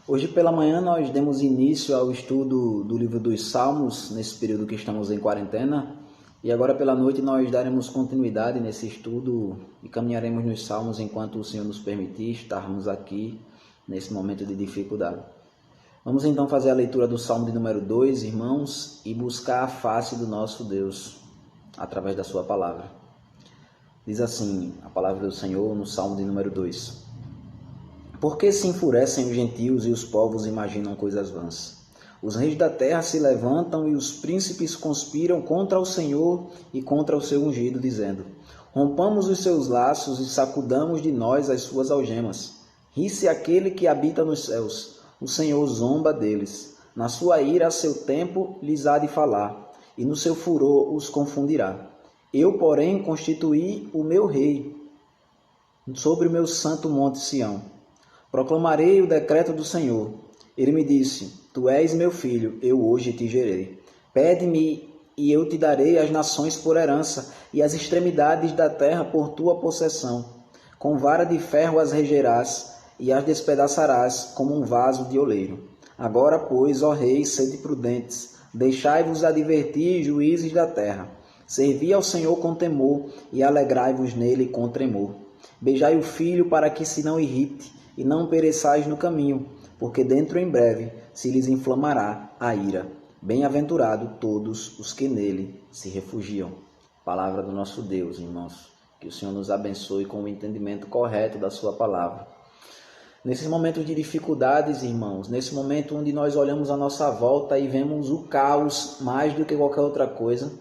Hoje pela manhã nós demos início ao estudo do livro dos Salmos, nesse período que estamos em quarentena, e agora pela noite nós daremos continuidade nesse estudo e caminharemos nos Salmos enquanto o Senhor nos permitir estarmos aqui nesse momento de dificuldade. Vamos então fazer a leitura do Salmo de número 2, irmãos, e buscar a face do nosso Deus através da sua palavra. Diz assim a palavra do Senhor no Salmo de número 2. Por que se enfurecem os gentios e os povos imaginam coisas vãs? Os reis da terra se levantam e os príncipes conspiram contra o Senhor e contra o seu ungido, dizendo: rompamos os seus laços e sacudamos de nós as suas algemas. Ri-se aquele que habita nos céus, o Senhor zomba deles. Na sua ira a seu tempo lhes há de falar, e no seu furor os confundirá. Eu, porém, constituí o meu rei sobre o meu santo monte Sião. Proclamarei o decreto do Senhor. Ele me disse: Tu és meu filho, eu hoje te gerei. Pede-me e eu te darei as nações por herança e as extremidades da terra por tua possessão. Com vara de ferro as regerás e as despedaçarás como um vaso de oleiro. Agora, pois, ó reis, sede prudentes, deixai-vos advertir, juízes da terra. Servi ao Senhor com temor e alegrai-vos nele com tremor. Beijai o filho para que se não irrite, e não pereçais no caminho, porque dentro em breve se lhes inflamará a ira. Bem-aventurado todos os que nele se refugiam. Palavra do nosso Deus, irmãos. Que o Senhor nos abençoe com o entendimento correto da sua palavra. Nesses momentos de dificuldades, irmãos, nesse momento onde nós olhamos à nossa volta e vemos o caos mais do que qualquer outra coisa,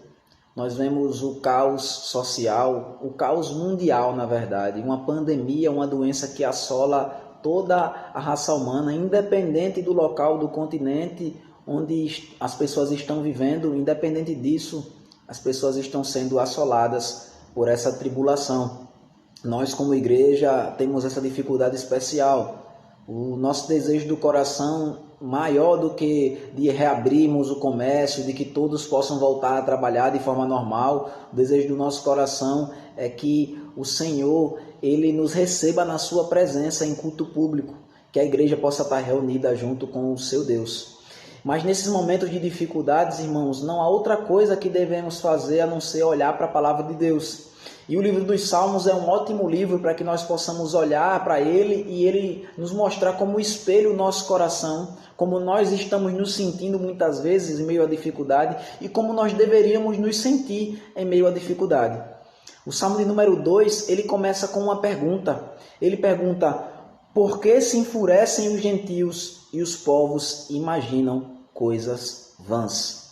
nós vemos o caos social, o caos mundial, na verdade, uma pandemia, uma doença que assola toda a raça humana, independente do local, do continente onde as pessoas estão vivendo, independente disso, as pessoas estão sendo assoladas por essa tribulação. Nós, como igreja, temos essa dificuldade especial. O nosso desejo do coração, maior do que de reabrirmos o comércio, de que todos possam voltar a trabalhar de forma normal, o desejo do nosso coração é que o Senhor, Ele nos receba na sua presença em culto público, que a igreja possa estar reunida junto com o seu Deus. Mas nesses momentos de dificuldades, irmãos, não há outra coisa que devemos fazer a não ser olhar para a palavra de Deus. E o livro dos Salmos é um ótimo livro para que nós possamos olhar para ele e ele nos mostrar como espelho o nosso coração, como nós estamos nos sentindo muitas vezes em meio à dificuldade e como nós deveríamos nos sentir em meio à dificuldade. O Salmo de número 2, ele começa com uma pergunta. Ele pergunta: por que se enfurecem os gentios e os povos imaginam coisas vãs?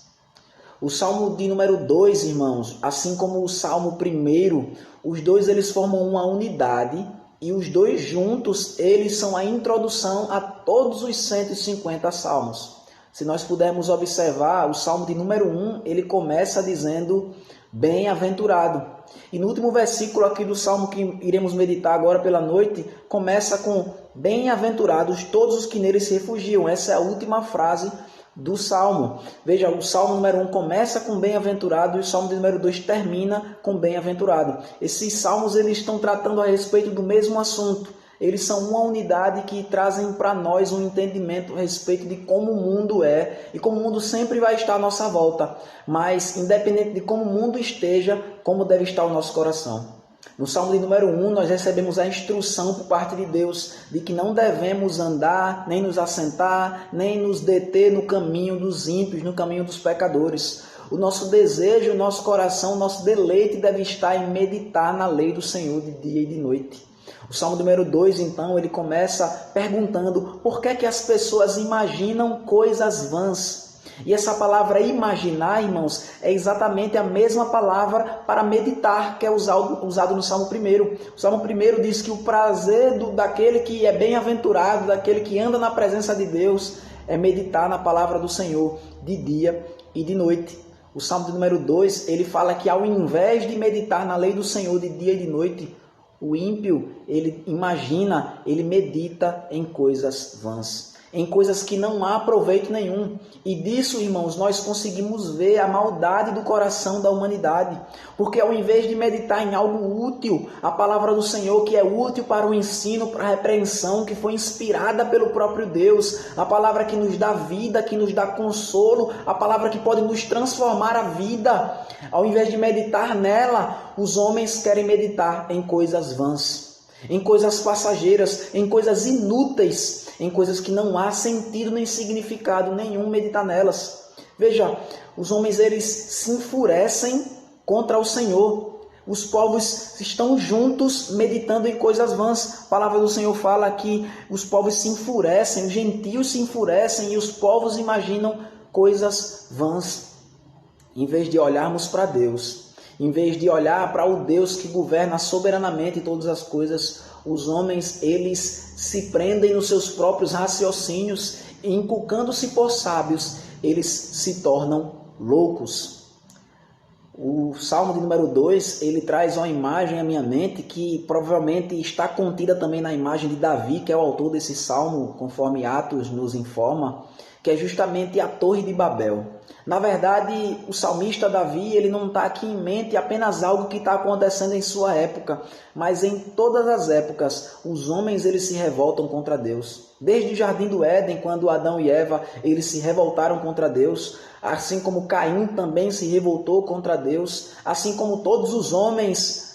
O Salmo de número 2, irmãos, assim como o Salmo 1, os dois eles formam uma unidade e os dois juntos eles são a introdução a todos os 150 salmos. Se nós pudermos observar, o Salmo de número 1, ele começa dizendo bem-aventurado. E no último versículo aqui do Salmo que iremos meditar agora pela noite, começa com bem-aventurados todos os que nele se refugiam. Essa é a última frase do Salmo. Veja, o Salmo número 1 começa com bem-aventurado e o Salmo número 2 termina com bem-aventurado. Esses salmos eles estão tratando a respeito do mesmo assunto. Eles são uma unidade que trazem para nós um entendimento a respeito de como o mundo é e como o mundo sempre vai estar à nossa volta. Mas, independente de como o mundo esteja, como deve estar o nosso coração. No Salmo de número 1, nós recebemos a instrução por parte de Deus de que não devemos andar, nem nos assentar, nem nos deter no caminho dos ímpios, no caminho dos pecadores. O nosso desejo, o nosso coração, o nosso deleite deve estar em meditar na lei do Senhor de dia e de noite. O Salmo número 2, então, ele começa perguntando por que é que as pessoas imaginam coisas vãs. E essa palavra imaginar, irmãos, é exatamente a mesma palavra para meditar que é usado no Salmo 1. O Salmo 1 diz que o prazer daquele que é bem-aventurado, daquele que anda na presença de Deus, é meditar na palavra do Senhor de dia e de noite. O Salmo de número 2, ele fala que ao invés de meditar na lei do Senhor de dia e de noite, o ímpio, ele imagina, ele medita em coisas vãs. em coisas que não há proveito nenhum. E disso, irmãos, nós conseguimos ver a maldade do coração da humanidade. Porque ao invés de meditar em algo útil, a palavra do Senhor, que é útil para o ensino, para a repreensão, que foi inspirada pelo próprio Deus, a palavra que nos dá vida, que nos dá consolo, a palavra que pode nos transformar a vida, ao invés de meditar nela, os homens querem meditar em coisas vãs, em coisas passageiras, em coisas inúteis, em coisas que não há sentido nem significado nenhum meditar nelas. Veja, os homens eles se enfurecem contra o Senhor. Os povos estão juntos meditando em coisas vãs. A palavra do Senhor fala que os povos se enfurecem, os gentios se enfurecem e os povos imaginam coisas vãs. Em vez de olharmos para Deus, em vez de olhar para o Deus que governa soberanamente todas as coisas, os homens, eles se prendem nos seus próprios raciocínios e, inculcando-se por sábios, eles se tornam loucos. O Salmo de número 2, ele traz uma imagem à minha mente que provavelmente está contida também na imagem de Davi, que é o autor desse Salmo, conforme Atos nos informa, que é justamente a Torre de Babel. Na verdade, o salmista Davi, ele não está aqui em mente apenas algo que está acontecendo em sua época, mas em todas as épocas, os homens eles se revoltam contra Deus. Desde o Jardim do Éden, quando Adão e Eva eles se revoltaram contra Deus, assim como Caim também se revoltou contra Deus, assim como todos os homens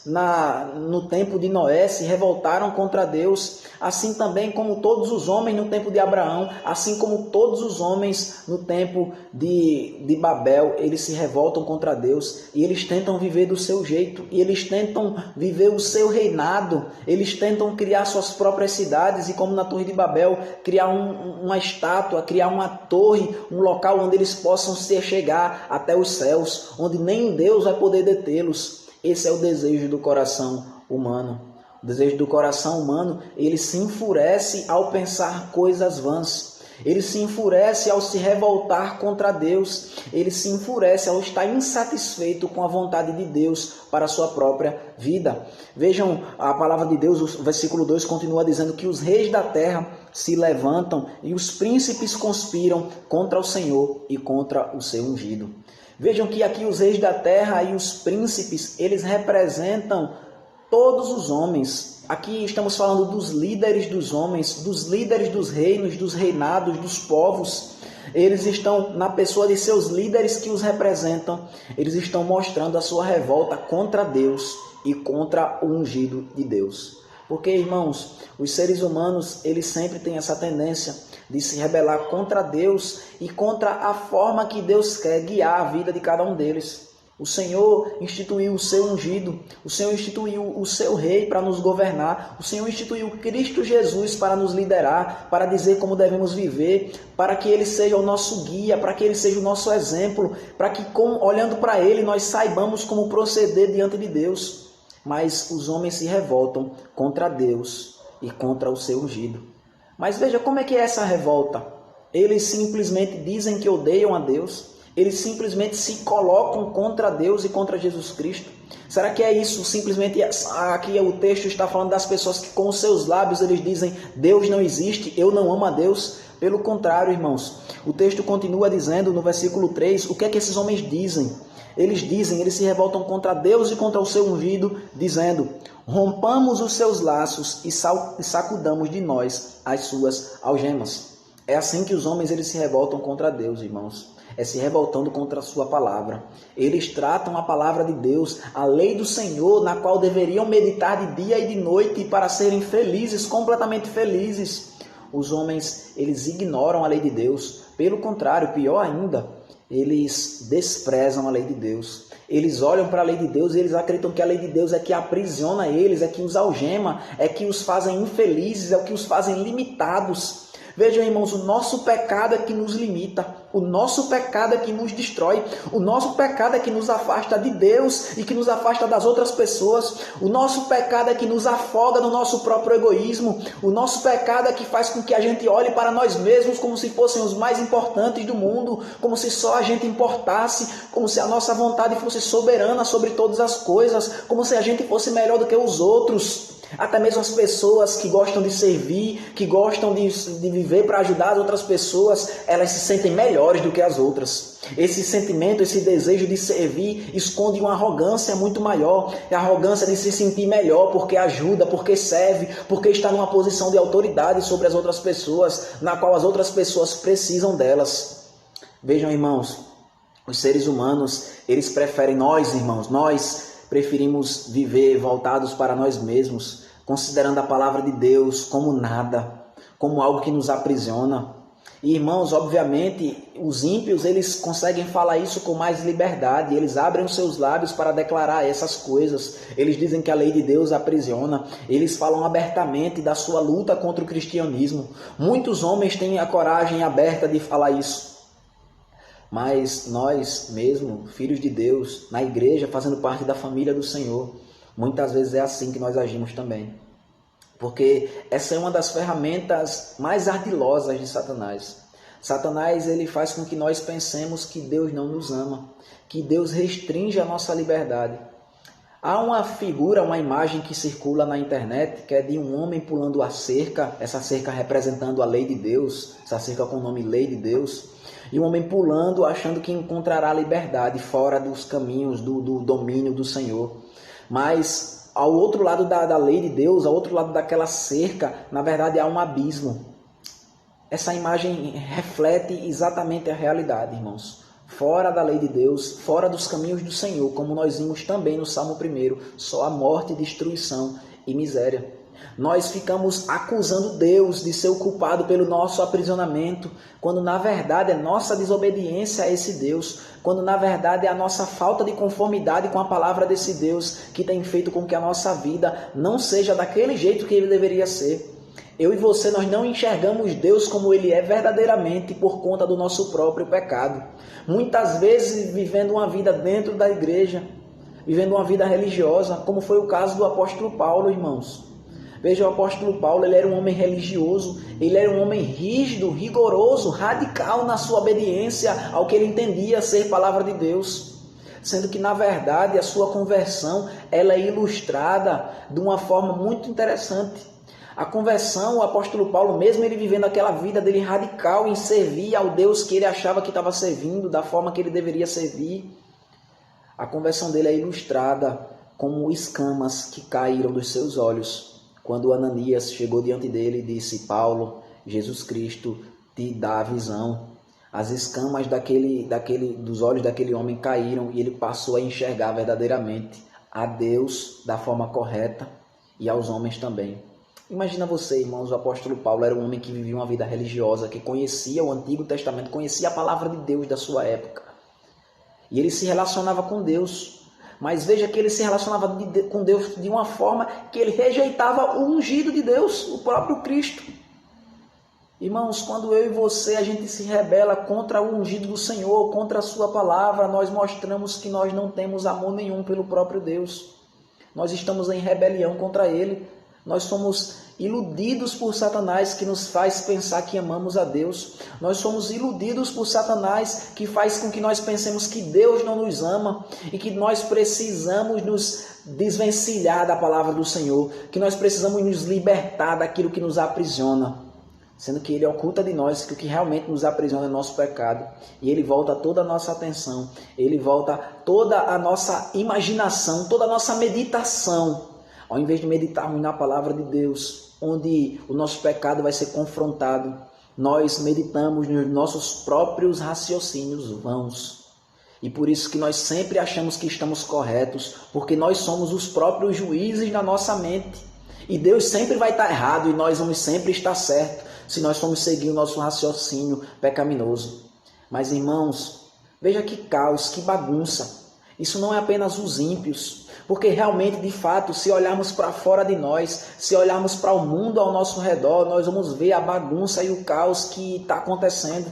no tempo de Noé se revoltaram contra Deus, assim também como todos os homens no tempo de Abraão, assim como todos os homens no tempo de Babel, eles se revoltam contra Deus e eles tentam viver do seu jeito, e eles tentam viver o seu reinado, eles tentam criar suas próprias cidades e, como na Torre de Babel, criar uma estátua, criar uma torre, um local onde eles possam se chegar até os céus, onde nem Deus vai poder detê-los. Esse é o desejo do coração humano. O desejo do coração humano, ele se enfurece ao pensar coisas vãs. Ele se enfurece ao se revoltar contra Deus. Ele se enfurece ao estar insatisfeito com a vontade de Deus para a sua própria vida. Vejam a palavra de Deus, o versículo 2 continua dizendo que os reis da terra se levantam e os príncipes conspiram contra o Senhor e contra o seu ungido. Vejam que aqui os reis da terra e os príncipes, eles representam todos os homens. Aqui estamos falando dos líderes dos homens, dos líderes dos reinos, dos reinados, dos povos. Eles estão na pessoa de seus líderes que os representam. Eles estão mostrando a sua revolta contra Deus e contra o ungido de Deus. Porque, irmãos, os seres humanos, eles sempre têm essa tendência de se rebelar contra Deus e contra a forma que Deus quer guiar a vida de cada um deles. O Senhor instituiu o seu ungido, o Senhor instituiu o seu rei para nos governar, o Senhor instituiu Cristo Jesus para nos liderar, para dizer como devemos viver, para que Ele seja o nosso guia, para que Ele seja o nosso exemplo, para que, olhando para Ele, nós saibamos como proceder diante de Deus. Mas os homens se revoltam contra Deus e contra o seu ungido. Mas veja como é que é essa revolta. Eles simplesmente dizem que odeiam a Deus. Eles simplesmente se colocam contra Deus e contra Jesus Cristo. Será que é isso? Simplesmente aqui o texto está falando das pessoas que com os seus lábios eles dizem Deus não existe, eu não amo a Deus. Pelo contrário, irmãos, o texto continua dizendo no versículo 3, o que é que esses homens dizem? Eles se revoltam contra Deus e contra o seu ungido, dizendo, rompamos os seus laços e sacudamos de nós as suas algemas. É assim que os homens eles se revoltam contra Deus, irmãos. É se revoltando contra a sua palavra. Eles tratam a palavra de Deus, a lei do Senhor, na qual deveriam meditar de dia e de noite para serem felizes, completamente felizes. Os homens, eles ignoram a lei de Deus. Pelo contrário, pior ainda, eles desprezam a lei de Deus. Eles olham para a lei de Deus e eles acreditam que a lei de Deus é que aprisiona eles, é que os algema, é que os fazem infelizes, é o que os fazem limitados. Vejam, irmãos, o nosso pecado é que nos limita, o nosso pecado é que nos destrói, o nosso pecado é que nos afasta de Deus e que nos afasta das outras pessoas, o nosso pecado é que nos afoga no nosso próprio egoísmo, o nosso pecado é que faz com que a gente olhe para nós mesmos como se fossem os mais importantes do mundo, como se só a gente importasse, como se a nossa vontade fosse soberana sobre todas as coisas, como se a gente fosse melhor do que os outros. Até mesmo as pessoas que gostam de servir, que gostam de viver para ajudar as outras pessoas, elas se sentem melhores do que as outras. Esse sentimento, esse desejo de servir esconde uma arrogância muito maior. A arrogância de se sentir melhor porque ajuda, porque serve, porque está numa posição de autoridade sobre as outras pessoas, na qual as outras pessoas precisam delas. Vejam, irmãos, os seres humanos, eles preferem nós, irmãos, nós preferimos viver voltados para nós mesmos, considerando a palavra de Deus como nada, como algo que nos aprisiona. E, irmãos, obviamente, os ímpios, eles conseguem falar isso com mais liberdade, eles abrem os seus lábios para declarar essas coisas. Eles dizem que a lei de Deus aprisiona, eles falam abertamente da sua luta contra o cristianismo. Muitos homens têm a coragem aberta de falar isso. Mas nós mesmo, filhos de Deus, na igreja, fazendo parte da família do Senhor, muitas vezes é assim que nós agimos também. Porque essa é uma das ferramentas mais ardilosas de Satanás. Satanás, ele faz com que nós pensemos que Deus não nos ama, que Deus restringe a nossa liberdade. Há uma figura, uma imagem que circula na internet, que é de um homem pulando a cerca, essa cerca representando a lei de Deus, essa cerca com o nome Lei de Deus, e um homem pulando, achando que encontrará liberdade fora dos caminhos do domínio do Senhor. Mas ao outro lado da lei de Deus, ao outro lado daquela cerca, na verdade há um abismo. Essa imagem reflete exatamente a realidade, irmãos. Fora da lei de Deus, fora dos caminhos do Senhor, como nós vimos também no Salmo 1, só a morte, destruição e miséria. Nós ficamos acusando Deus de ser o culpado pelo nosso aprisionamento, quando na verdade é nossa desobediência a esse Deus, quando na verdade é a nossa falta de conformidade com a palavra desse Deus que tem feito com que a nossa vida não seja daquele jeito que ele deveria ser. Eu e você, nós não enxergamos Deus como Ele é verdadeiramente por conta do nosso próprio pecado. Muitas vezes vivendo uma vida dentro da igreja, vivendo uma vida religiosa, como foi o caso do apóstolo Paulo, irmãos. Veja, o apóstolo Paulo, ele era um homem religioso, ele era um homem rígido, rigoroso, radical na sua obediência ao que ele entendia ser palavra de Deus. Sendo que, na verdade, a sua conversão ela é ilustrada de uma forma muito interessante. A conversão, o apóstolo Paulo, mesmo ele vivendo aquela vida dele radical em servir ao Deus que ele achava que estava servindo, da forma que ele deveria servir, a conversão dele é ilustrada como escamas que caíram dos seus olhos. Quando Ananias chegou diante dele e disse: Paulo, Jesus Cristo te dá a visão. As escamas dos olhos daquele homem caíram e ele passou a enxergar verdadeiramente a Deus da forma correta e aos homens também. Imagina você, irmãos, o apóstolo Paulo era um homem que vivia uma vida religiosa, que conhecia o Antigo Testamento, conhecia a palavra de Deus da sua época. E ele se relacionava com Deus. Mas veja que ele se relacionava com Deus de uma forma que ele rejeitava o ungido de Deus, o próprio Cristo. Irmãos, quando eu e você, a gente se rebela contra o ungido do Senhor, contra a sua palavra, nós mostramos que nós não temos amor nenhum pelo próprio Deus. Nós estamos em rebelião contra Ele. Nós somos iludidos por Satanás, que nos faz pensar que amamos a Deus. Nós somos iludidos por Satanás, que faz com que nós pensemos que Deus não nos ama e que nós precisamos nos desvencilhar da palavra do Senhor, que nós precisamos nos libertar daquilo que nos aprisiona, sendo que Ele oculta de nós que o que realmente nos aprisiona é nosso pecado. E Ele volta toda a nossa atenção, Ele volta toda a nossa imaginação, toda a nossa meditação, ao invés de meditarmos na palavra de Deus, onde o nosso pecado vai ser confrontado, nós meditamos nos nossos próprios raciocínios vãos. E por isso que nós sempre achamos que estamos corretos, porque nós somos os próprios juízes na nossa mente. E Deus sempre vai estar errado e nós vamos sempre estar certos, se nós formos seguir o nosso raciocínio pecaminoso. Mas, irmãos, veja que caos, que bagunça. Isso não é apenas os ímpios. Porque realmente, de fato, se olharmos para fora de nós, se olharmos para o mundo ao nosso redor, nós vamos ver a bagunça e o caos que está acontecendo.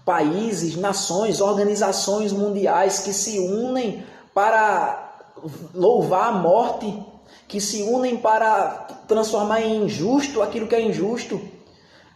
Países, nações, organizações mundiais que se unem para louvar a morte, que se unem para transformar em injusto aquilo que é injusto.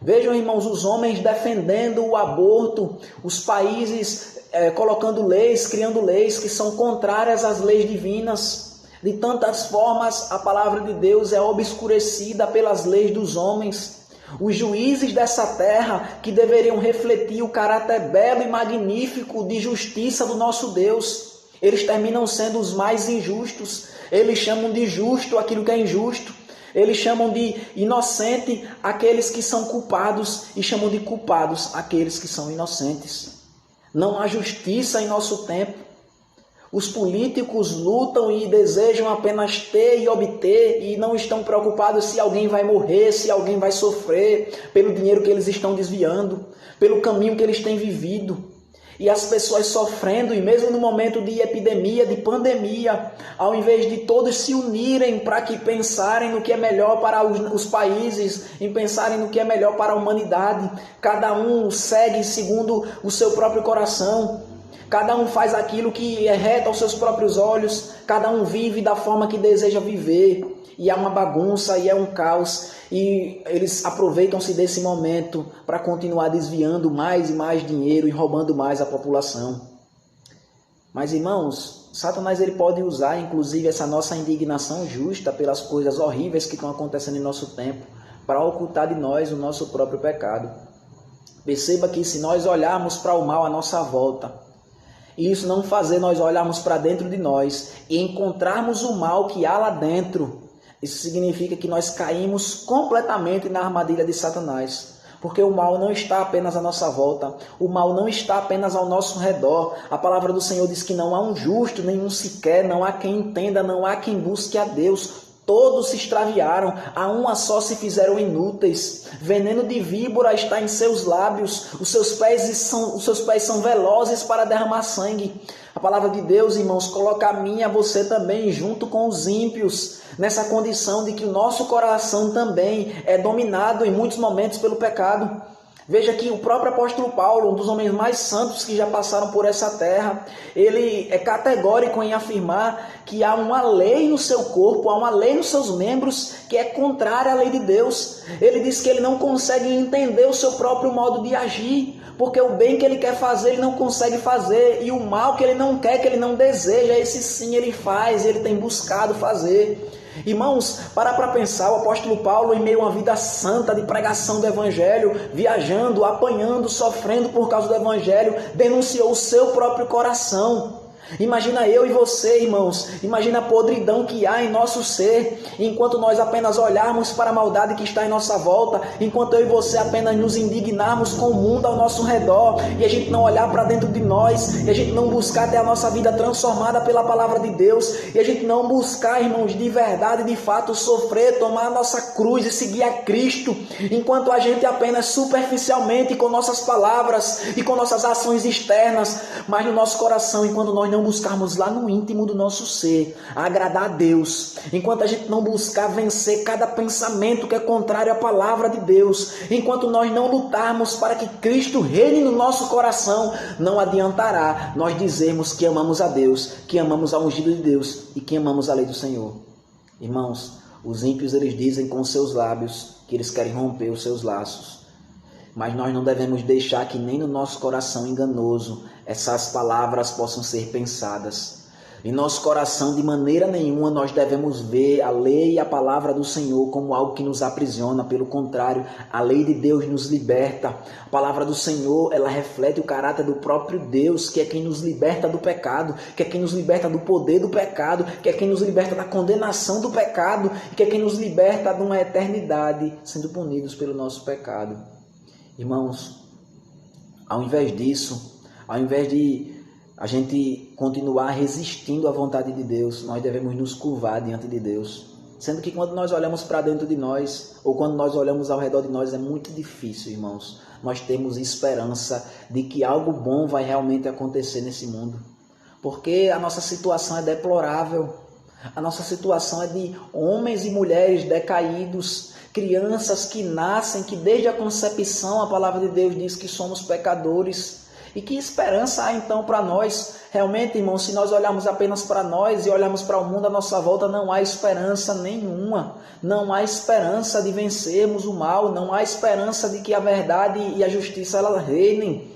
Vejam, irmãos, os homens defendendo o aborto, os países colocando leis, criando leis que são contrárias às leis divinas. De tantas formas, a palavra de Deus é obscurecida pelas leis dos homens. Os juízes dessa terra, que deveriam refletir o caráter belo e magnífico de justiça do nosso Deus, eles terminam sendo os mais injustos. Eles chamam de justo aquilo que é injusto. Eles chamam de inocente aqueles que são culpados e chamam de culpados aqueles que são inocentes. Não há justiça em nosso tempo. Os políticos lutam e desejam apenas ter e obter e não estão preocupados se alguém vai morrer, se alguém vai sofrer pelo dinheiro que eles estão desviando, pelo caminho que eles têm vivido. E as pessoas sofrendo, e mesmo no momento de epidemia, de pandemia, ao invés de todos se unirem para que pensarem no que é melhor para os países, em pensarem no que é melhor para a humanidade, cada um segue segundo o seu próprio coração, cada um faz aquilo que é reto aos seus próprios olhos, cada um vive da forma que deseja viver, e é uma bagunça, e é um caos, e eles aproveitam-se desse momento para continuar desviando mais e mais dinheiro e roubando mais a população. Mas, irmãos, Satanás ele pode usar, inclusive, essa nossa indignação justa pelas coisas horríveis que estão acontecendo em nosso tempo para ocultar de nós o nosso próprio pecado. Perceba que se nós olharmos para o mal à nossa volta, e isso não fazer nós olharmos para dentro de nós e encontrarmos o mal que há lá dentro, isso significa que nós caímos completamente na armadilha de Satanás. Porque o mal não está apenas à nossa volta, o mal não está apenas ao nosso redor. A palavra do Senhor diz que não há um justo, nenhum sequer, não há quem entenda, não há quem busque a Deus. Todos se extraviaram, a uma só se fizeram inúteis. Veneno de víbora está em seus lábios, os seus pés são velozes para derramar sangue. A palavra de Deus, irmãos, coloca a mim e a você também junto com os ímpios, nessa condição de que o nosso coração também é dominado em muitos momentos pelo pecado. Veja que o próprio apóstolo Paulo, um dos homens mais santos que já passaram por essa terra, ele é categórico em afirmar que há uma lei no seu corpo, há uma lei nos seus membros que é contrária à lei de Deus. Ele diz que ele não consegue entender o seu próprio modo de agir, porque o bem que ele quer fazer, ele não consegue fazer, e o mal que ele não quer, que ele não deseja, esse sim ele faz, ele tem buscado fazer. Irmãos, para pensar, o apóstolo Paulo, em meio a uma vida santa de pregação do Evangelho, viajando, apanhando, sofrendo por causa do Evangelho, denunciou o seu próprio coração. Imagina eu e você, irmãos, imagina a podridão que há em nosso ser, enquanto nós apenas olharmos para a maldade que está em nossa volta, enquanto eu e você apenas nos indignarmos com o mundo ao nosso redor, e a gente não olhar para dentro de nós, e a gente não buscar ter a nossa vida transformada pela palavra de Deus, e a gente não buscar, irmãos, de verdade, de fato, sofrer, tomar a nossa cruz e seguir a Cristo, enquanto a gente apenas superficialmente, com nossas palavras e com nossas ações externas, mas no nosso coração, enquanto nós não buscarmos lá no íntimo do nosso ser agradar a Deus, enquanto a gente não buscar vencer cada pensamento que é contrário à palavra de Deus, enquanto nós não lutarmos para que Cristo reine no nosso coração, não adiantará nós dizermos que amamos a Deus, que amamos ao ungido de Deus e que amamos a lei do Senhor. Irmãos, os ímpios eles dizem com seus lábios que eles querem romper os seus laços, mas nós não devemos deixar que nem no nosso coração enganoso essas palavras possam ser pensadas. Em nosso coração, de maneira nenhuma, nós devemos ver a lei e a palavra do Senhor como algo que nos aprisiona. Pelo contrário, a lei de Deus nos liberta. A palavra do Senhor, ela reflete o caráter do próprio Deus, que é quem nos liberta do pecado, que é quem nos liberta do poder do pecado, que é quem nos liberta da condenação do pecado, que é quem nos liberta de uma eternidade sendo punidos pelo nosso pecado. Irmãos, ao invés disso, ao invés de a gente continuar resistindo à vontade de Deus, nós devemos nos curvar diante de Deus. Sendo que quando nós olhamos para dentro de nós, ou quando nós olhamos ao redor de nós, é muito difícil, irmãos, nós temos esperança de que algo bom vai realmente acontecer nesse mundo. Porque a nossa situação é deplorável. A nossa situação é de homens e mulheres decaídos, crianças que nascem, que desde a concepção a palavra de Deus diz que somos pecadores. E que esperança há então para nós? Realmente, irmãos, se nós olharmos apenas para nós e olharmos para o mundo à nossa volta, não há esperança nenhuma. Não há esperança de vencermos o mal, não há esperança de que a verdade e a justiça ela reinem.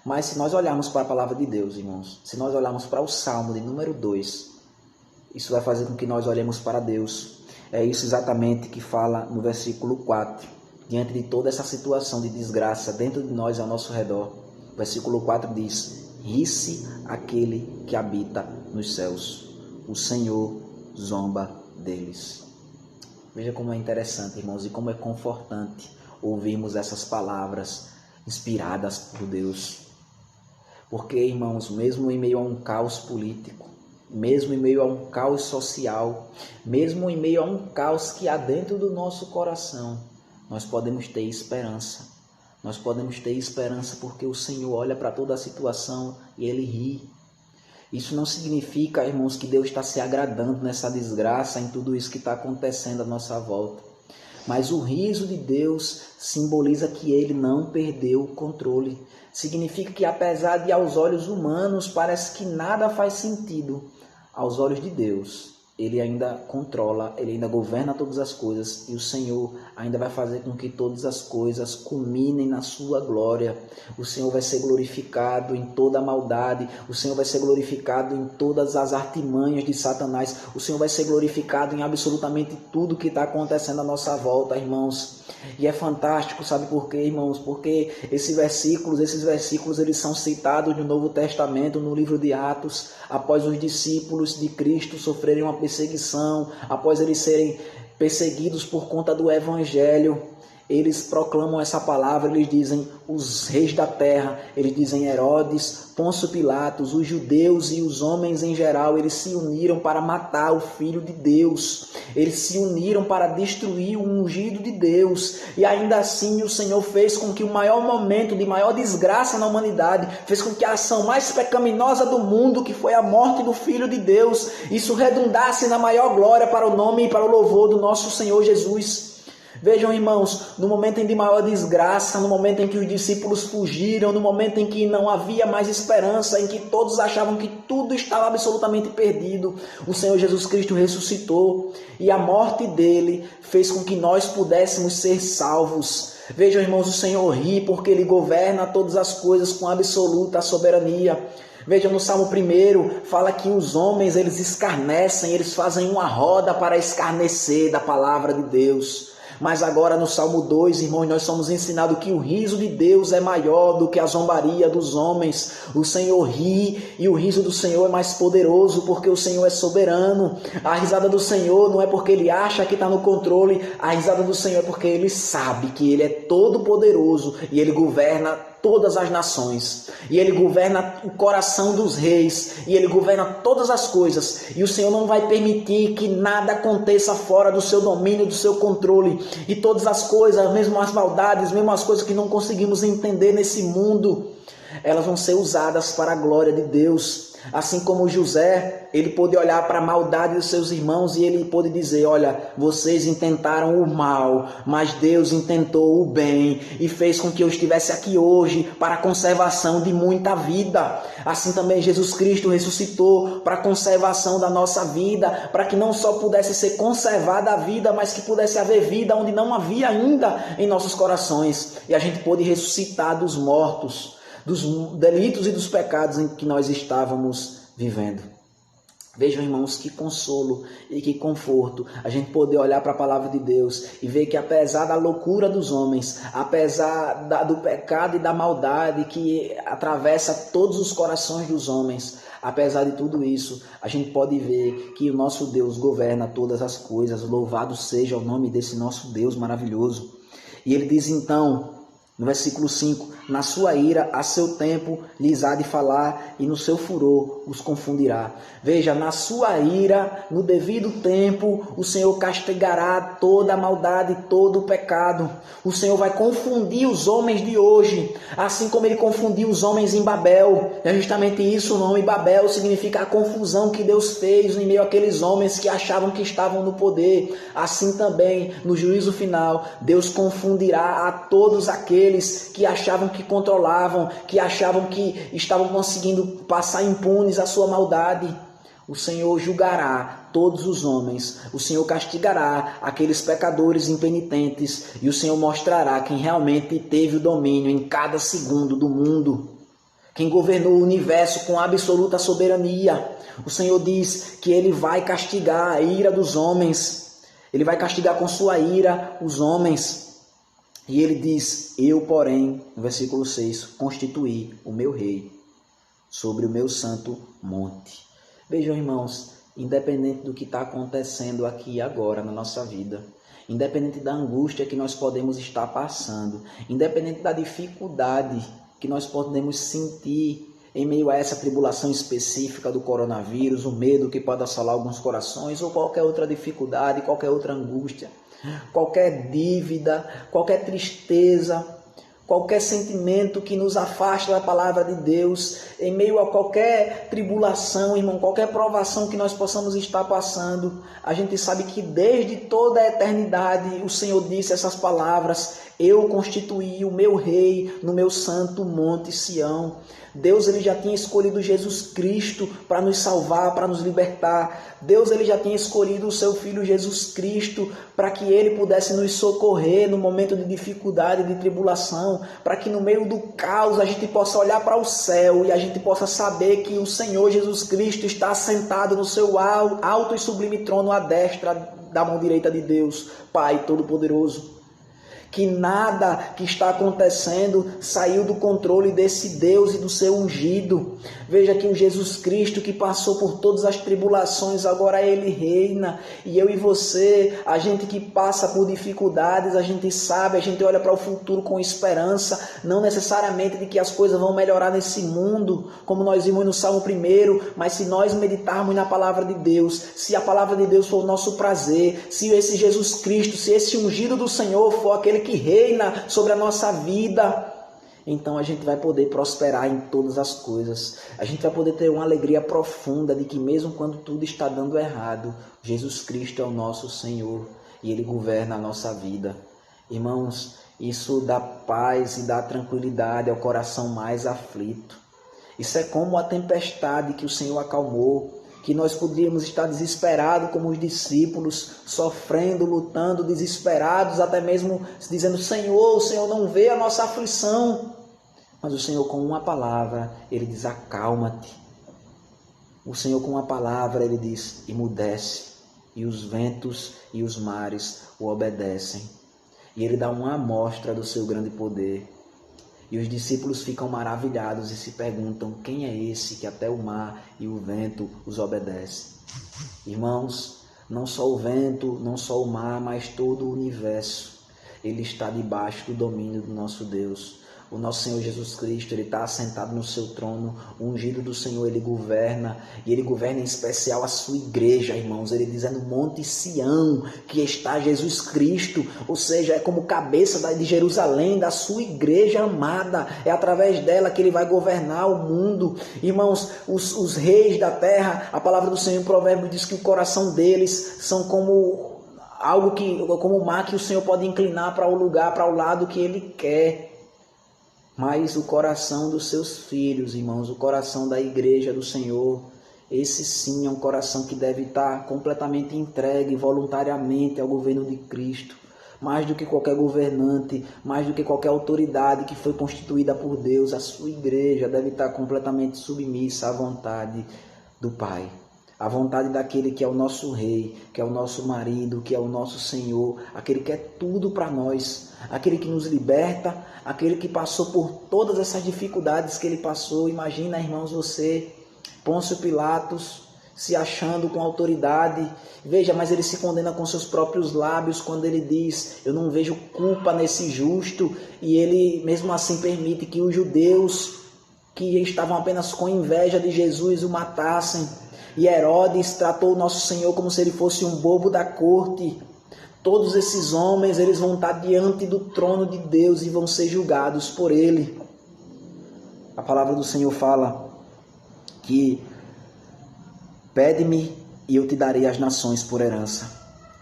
Mas se nós olharmos para a palavra de Deus, irmãos, se nós olharmos para o Salmo de número 2, Isso vai fazer com que nós olhemos para Deus. É isso exatamente que fala no versículo 4. Diante de toda essa situação de desgraça dentro de nós e ao nosso redor, o versículo 4 diz: ri-se aquele que habita nos céus, o Senhor zomba deles. Veja como é interessante, irmãos, e como é confortante ouvirmos essas palavras inspiradas por Deus. Porque, irmãos, mesmo em meio a um caos político, mesmo em meio a um caos social, mesmo em meio a um caos que há dentro do nosso coração, nós podemos ter esperança. Nós podemos ter esperança porque o Senhor olha para toda a situação e Ele ri. Isso não significa, irmãos, que Deus está se agradando nessa desgraça, em tudo isso que está acontecendo à nossa volta. Mas o riso de Deus simboliza que Ele não perdeu o controle. Significa que apesar de aos olhos humanos parece que nada faz sentido, aos olhos de Deus, Ele ainda controla, Ele ainda governa todas as coisas e o Senhor ainda vai fazer com que todas as coisas culminem na sua glória. O Senhor vai ser glorificado em toda a maldade, o Senhor vai ser glorificado em todas as artimanhas de Satanás, o Senhor vai ser glorificado em absolutamente tudo que está acontecendo à nossa volta, irmãos. E é fantástico, sabe por quê, irmãos? Porque esses versículos eles são citados no Novo Testamento, no livro de Atos, após os discípulos de Cristo sofrerem uma perseguição, após eles serem perseguidos por conta do Evangelho. Eles proclamam essa palavra, eles dizem os reis da terra, eles dizem Herodes, Pôncio Pilatos, os judeus e os homens em geral, eles se uniram para matar o Filho de Deus, eles se uniram para destruir o ungido de Deus, e ainda assim o Senhor fez com que o maior momento de maior desgraça na humanidade, fez com que a ação mais pecaminosa do mundo, que foi a morte do Filho de Deus, isso redundasse na maior glória para o nome e para o louvor do nosso Senhor Jesus. Vejam, irmãos, no momento em de maior desgraça, no momento em que os discípulos fugiram, no momento em que não havia mais esperança, em que todos achavam que tudo estava absolutamente perdido, o Senhor Jesus Cristo ressuscitou e a morte dele fez com que nós pudéssemos ser salvos. Vejam, irmãos, o Senhor ri porque Ele governa todas as coisas com absoluta soberania. Vejam, no Salmo 1, fala que os homens, eles escarnecem, eles fazem uma roda para escarnecer da palavra de Deus. Mas agora no Salmo 2, irmãos, nós somos ensinados que o riso de Deus é maior do que a zombaria dos homens. O Senhor ri e o riso do Senhor é mais poderoso porque o Senhor é soberano. A risada do Senhor não é porque Ele acha que está no controle, a risada do Senhor é porque Ele sabe que Ele é todo poderoso e Ele governa todas as nações, e Ele governa o coração dos reis, e Ele governa todas as coisas, e o Senhor não vai permitir que nada aconteça fora do seu domínio, do seu controle, e todas as coisas, mesmo as maldades, mesmo as coisas que não conseguimos entender nesse mundo, elas vão ser usadas para a glória de Deus. Assim como José, ele pôde olhar para a maldade dos seus irmãos e ele pôde dizer, olha, vocês intentaram o mal, mas Deus intentou o bem e fez com que eu estivesse aqui hoje para a conservação de muita vida. Assim também Jesus Cristo ressuscitou para a conservação da nossa vida, para que não só pudesse ser conservada a vida, mas que pudesse haver vida onde não havia ainda em nossos corações. E a gente pôde ressuscitar dos mortos, dos delitos e dos pecados em que nós estávamos vivendo. Vejam, irmãos, que consolo e que conforto a gente poder olhar para a palavra de Deus e ver que apesar da loucura dos homens, apesar do pecado e da maldade que atravessa todos os corações dos homens, apesar de tudo isso, a gente pode ver que o nosso Deus governa todas as coisas. Louvado seja o nome desse nosso Deus maravilhoso. E ele diz então, no versículo 5, na sua ira, a seu tempo, lhes há de falar, e no seu furor os confundirá. Veja, na sua ira, no devido tempo, o Senhor castigará toda a maldade, todo o pecado. O Senhor vai confundir os homens de hoje, assim como Ele confundiu os homens em Babel. É justamente isso, o nome Babel significa a confusão que Deus fez em meio àqueles homens que achavam que estavam no poder. Assim também, no juízo final, Deus confundirá a todos aqueles que achavam que controlavam, que achavam que estavam conseguindo passar impunes a sua maldade. O Senhor julgará todos os homens, o Senhor castigará aqueles pecadores impenitentes e o Senhor mostrará quem realmente teve o domínio em cada segundo do mundo. quem governou o universo com absoluta soberania. O Senhor diz que Ele vai castigar a ira dos homens. Ele vai castigar com sua ira os homens. E Ele diz, eu, porém, no versículo 6, constituí o meu rei sobre o meu santo monte. Vejam, irmãos, independente do que está acontecendo aqui e agora na nossa vida, independente da angústia que nós podemos estar passando, independente da dificuldade que nós podemos sentir em meio a essa tribulação específica do coronavírus, o medo que pode assolar alguns corações, ou qualquer outra dificuldade, qualquer outra angústia, qualquer dívida, qualquer tristeza, qualquer sentimento que nos afasta da palavra de Deus, em meio a qualquer tribulação, irmão, qualquer provação que nós possamos estar passando, a gente sabe que desde toda a eternidade o Senhor disse essas palavras, eu constituí o meu rei no meu santo monte Sião. Deus ele já tinha escolhido Jesus Cristo para nos salvar, para nos libertar. Deus ele já tinha escolhido o seu Filho Jesus Cristo para que ele pudesse nos socorrer no momento de dificuldade, de tribulação, para que no meio do caos a gente possa olhar para o céu e a gente possa saber que o Senhor Jesus Cristo está assentado no seu alto e sublime trono à destra da mão direita de Deus, Pai Todo-Poderoso. Que nada que está acontecendo saiu do controle desse Deus e do seu ungido. Veja que o Jesus Cristo que passou por todas as tribulações, agora Ele reina. E eu e você, a gente que passa por dificuldades, a gente sabe, a gente olha para o futuro com esperança, não necessariamente de que as coisas vão melhorar nesse mundo, como nós vimos no Salmo 1, mas se nós meditarmos na palavra de Deus, se a palavra de Deus for o nosso prazer, se esse Jesus Cristo, se esse ungido do Senhor for aquele que reina sobre a nossa vida, então a gente vai poder prosperar em todas as coisas. A gente vai poder ter uma alegria profunda de que mesmo quando tudo está dando errado, Jesus Cristo é o nosso Senhor e Ele governa a nossa vida. Irmãos, isso dá paz e dá tranquilidade ao coração mais aflito. Isso é como a tempestade que o Senhor acalmou, que nós poderíamos estar desesperados como os discípulos, sofrendo, lutando, desesperados, até mesmo dizendo, Senhor, o Senhor não vê a nossa aflição. Mas o Senhor com uma palavra, Ele diz, acalma-te. O Senhor com uma palavra, Ele diz, emudece. E os ventos e os mares o obedecem. E Ele dá uma amostra do seu grande poder. E os discípulos ficam maravilhados e se perguntam, quem é esse que até o mar e o vento os obedece? Irmãos, não só o vento, não só o mar, mas todo o universo, ele está debaixo do domínio do nosso Deus. O nosso Senhor Jesus Cristo, Ele está assentado no seu trono, o ungido do Senhor, Ele governa, e Ele governa em especial a sua igreja, irmãos. Ele diz, é no Monte Sião que está Jesus Cristo, ou seja, é como cabeça de Jerusalém, da sua igreja amada, é através dela que Ele vai governar o mundo. Irmãos, os reis da terra, a palavra do Senhor em Provérbios diz que o coração deles são como como o mar que o Senhor pode inclinar para o lugar, para o lado que Ele quer. Mas o coração dos seus filhos, irmãos, o coração da igreja do Senhor, esse sim é um coração que deve estar completamente entregue voluntariamente ao governo de Cristo. Mais do que qualquer governante, mais do que qualquer autoridade que foi constituída por Deus, a sua igreja deve estar completamente submissa à vontade do Pai. A vontade daquele que é o nosso rei, que é o nosso marido, que é o nosso Senhor, aquele que é tudo para nós, aquele que nos liberta, aquele que passou por todas essas dificuldades que ele passou. Imagina, irmãos, você, Pôncio Pilatos, se achando com autoridade. Veja, mas ele se condena com seus próprios lábios quando ele diz, eu não vejo culpa nesse justo, e ele mesmo assim permite que os judeus que estavam apenas com inveja de Jesus o matassem. E Herodes tratou o nosso Senhor como se ele fosse um bobo da corte. Todos esses homens, eles vão estar diante do trono de Deus e vão ser julgados por Ele. A palavra do Senhor fala que pede-me e eu te darei as nações por herança,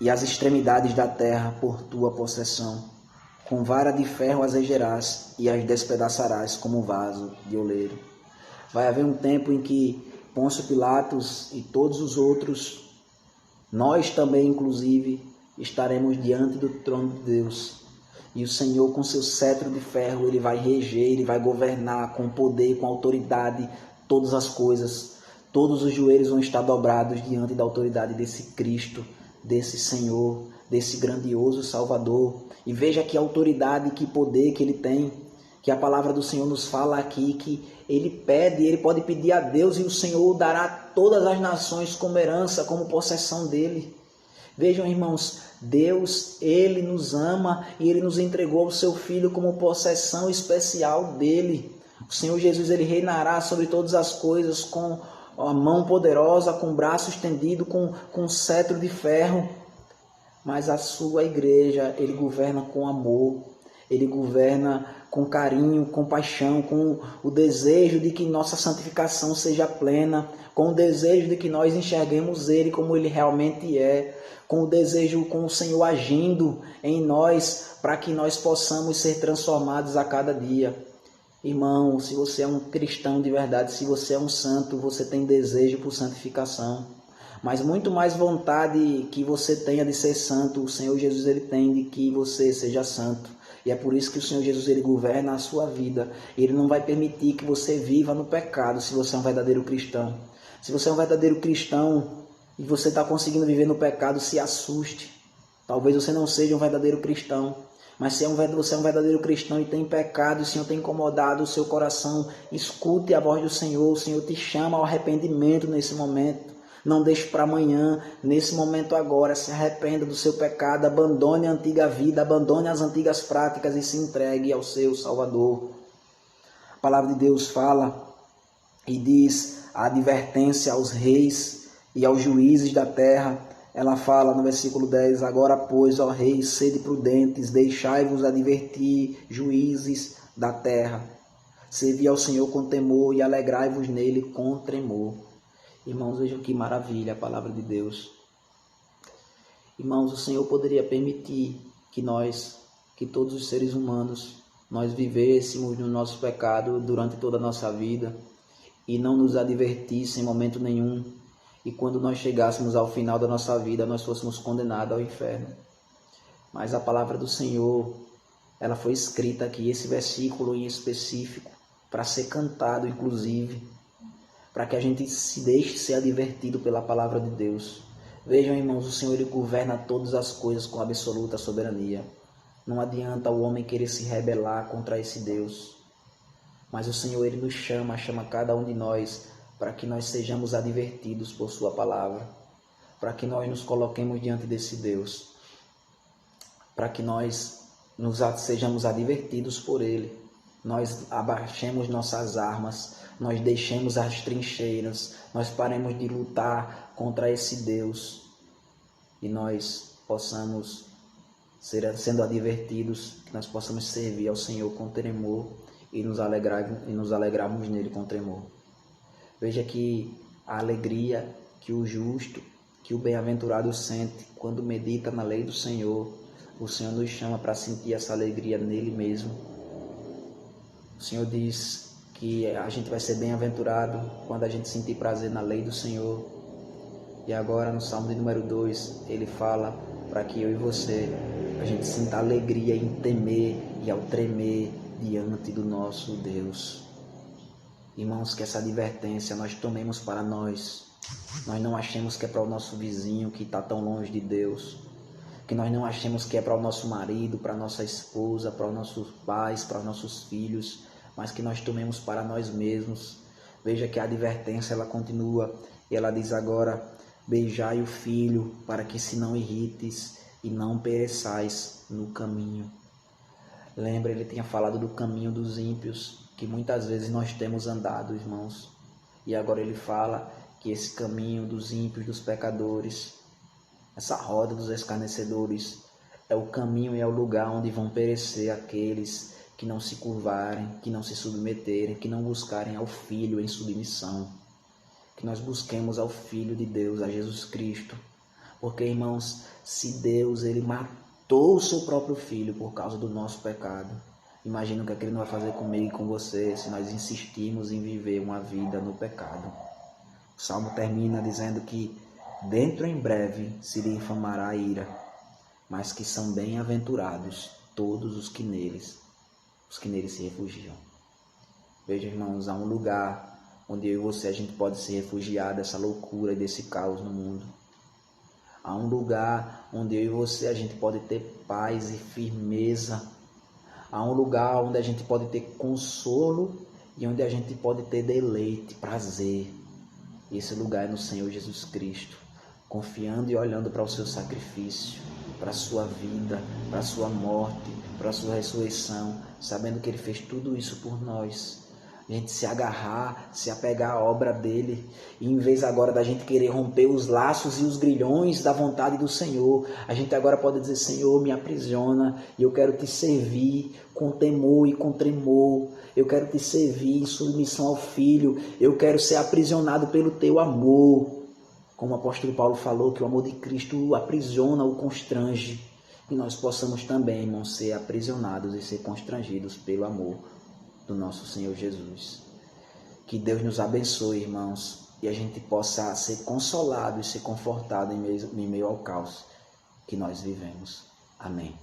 e as extremidades da terra por tua possessão. Com vara de ferro as regerás e as despedaçarás como vaso de oleiro. Vai haver um tempo em que Pôncio Pilatos e todos os outros, nós também inclusive, estaremos diante do trono de Deus. E o Senhor, com seu cetro de ferro, ele vai reger, ele vai governar com poder, com autoridade, todas as coisas. Todos os joelhos vão estar dobrados diante da autoridade desse Cristo, desse Senhor, desse grandioso Salvador. E veja que autoridade, que poder que ele tem, que a palavra do Senhor nos fala aqui, que ele pede, ele pode pedir a Deus e o Senhor dará todas as nações como herança, como possessão dele. Vejam, irmãos, Deus, ele nos ama e ele nos entregou o seu Filho como possessão especial dele. O Senhor Jesus, ele reinará sobre todas as coisas com a mão poderosa, com o braço estendido, com cetro de ferro. Mas a sua igreja, ele governa com amor, ele governa com carinho, com paixão, com o desejo de que nossa santificação seja plena, com o desejo de que nós enxerguemos ele como ele realmente é, com o desejo, com o Senhor agindo em nós, para que nós possamos ser transformados a cada dia. Irmão, se você é um cristão de verdade, se você é um santo, você tem desejo por santificação. Mas muito mais vontade que você tenha de ser santo, o Senhor Jesus ele tem de que você seja santo. E é por isso que o Senhor Jesus ele governa a sua vida. Ele não vai permitir que você viva no pecado se você é um verdadeiro cristão. Se você é um verdadeiro cristão e você está conseguindo viver no pecado, se assuste. Talvez você não seja um verdadeiro cristão. Mas se você é um verdadeiro cristão e tem pecado, o Senhor tem incomodado o seu coração, escute a voz do Senhor. O Senhor te chama ao arrependimento nesse momento. Não deixe para amanhã, nesse momento agora, se arrependa do seu pecado, abandone a antiga vida, abandone as antigas práticas e se entregue ao seu Salvador. A palavra de Deus fala e diz a advertência aos reis e aos juízes da terra. Ela fala no versículo 10, agora pois, ó reis, sede prudentes, deixai-vos advertir, juízes da terra. Servi ao Senhor com temor e alegrai-vos nele com tremor. Irmãos, vejam que maravilha a palavra de Deus. Irmãos, o Senhor poderia permitir que todos os seres humanos, nós vivêssemos no nosso pecado durante toda a nossa vida e não nos advertisse em momento nenhum. E quando nós chegássemos ao final da nossa vida, nós fôssemos condenados ao inferno. Mas a palavra do Senhor, ela foi escrita aqui, esse versículo em específico, para ser cantado, inclusive, para que a gente se deixe ser advertido pela palavra de Deus. Vejam, irmãos, o Senhor ele governa todas as coisas com absoluta soberania. Não adianta o homem querer se rebelar contra esse Deus. Mas o Senhor ele nos chama cada um de nós para que nós sejamos advertidos por sua palavra, para que nós nos coloquemos diante desse Deus, para que nós sejamos advertidos por ele, nós abaixemos nossas armas, nós deixemos as trincheiras, nós paremos de lutar contra esse Deus e nós possamos, sendo advertidos, que nós possamos servir ao Senhor com tremor e nos alegrarmos nele com tremor. Veja que a alegria que o justo, que o bem-aventurado sente quando medita na lei do Senhor, o Senhor nos chama para sentir essa alegria nele mesmo. O Senhor diz que a gente vai ser bem-aventurado quando a gente sentir prazer na lei do Senhor. E agora no Salmo de número 2, ele fala para que eu e você, a gente sinta alegria em temer e ao tremer diante do nosso Deus. Irmãos, que essa advertência nós tomemos para nós. Nós não achemos que é para o nosso vizinho que está tão longe de Deus. Que nós não achemos que é para o nosso marido, para a nossa esposa, para os nossos pais, para os nossos filhos, mas que nós tomemos para nós mesmos. Veja que a advertência ela continua e ela diz agora, beijai o filho para que se não irrites e não pereçais no caminho. Lembra, ele tinha falado do caminho dos ímpios, que muitas vezes nós temos andado, irmãos. E agora ele fala que esse caminho dos ímpios, dos pecadores, essa roda dos escarnecedores, é o caminho e é o lugar onde vão perecer aqueles que não se curvarem, que não se submeterem, que não buscarem ao Filho em submissão. Que nós busquemos ao Filho de Deus, a Jesus Cristo. Porque, irmãos, se Deus ele matou o seu próprio Filho por causa do nosso pecado, imagina o que ele não vai fazer comigo e com você se nós insistirmos em viver uma vida no pecado. O Salmo termina dizendo que dentro em breve se lhe infamará a ira, mas que são bem-aventurados todos os que neles se refugiam. Veja, irmãos, há um lugar onde eu e você a gente pode se refugiar dessa loucura e desse caos no mundo. Há um lugar onde eu e você a gente pode ter paz e firmeza. Há um lugar onde a gente pode ter consolo e onde a gente pode ter deleite, prazer. E esse lugar é no Senhor Jesus Cristo, confiando e olhando para o seu sacrifício, para a sua vida, para a sua morte, para a sua ressurreição, sabendo que Ele fez tudo isso por nós. A gente se agarrar, se apegar à obra dele, e em vez agora da gente querer romper os laços e os grilhões da vontade do Senhor, a gente agora pode dizer: Senhor, me aprisiona e eu quero te servir com temor e com tremor, eu quero te servir em submissão ao Filho, eu quero ser aprisionado pelo teu amor. Como o apóstolo Paulo falou, que o amor de Cristo o aprisiona, o constrange, e nós possamos também, irmãos, ser aprisionados e ser constrangidos pelo amor do nosso Senhor Jesus. Que Deus nos abençoe, irmãos, e a gente possa ser consolado e ser confortado em meio ao caos que nós vivemos. Amém.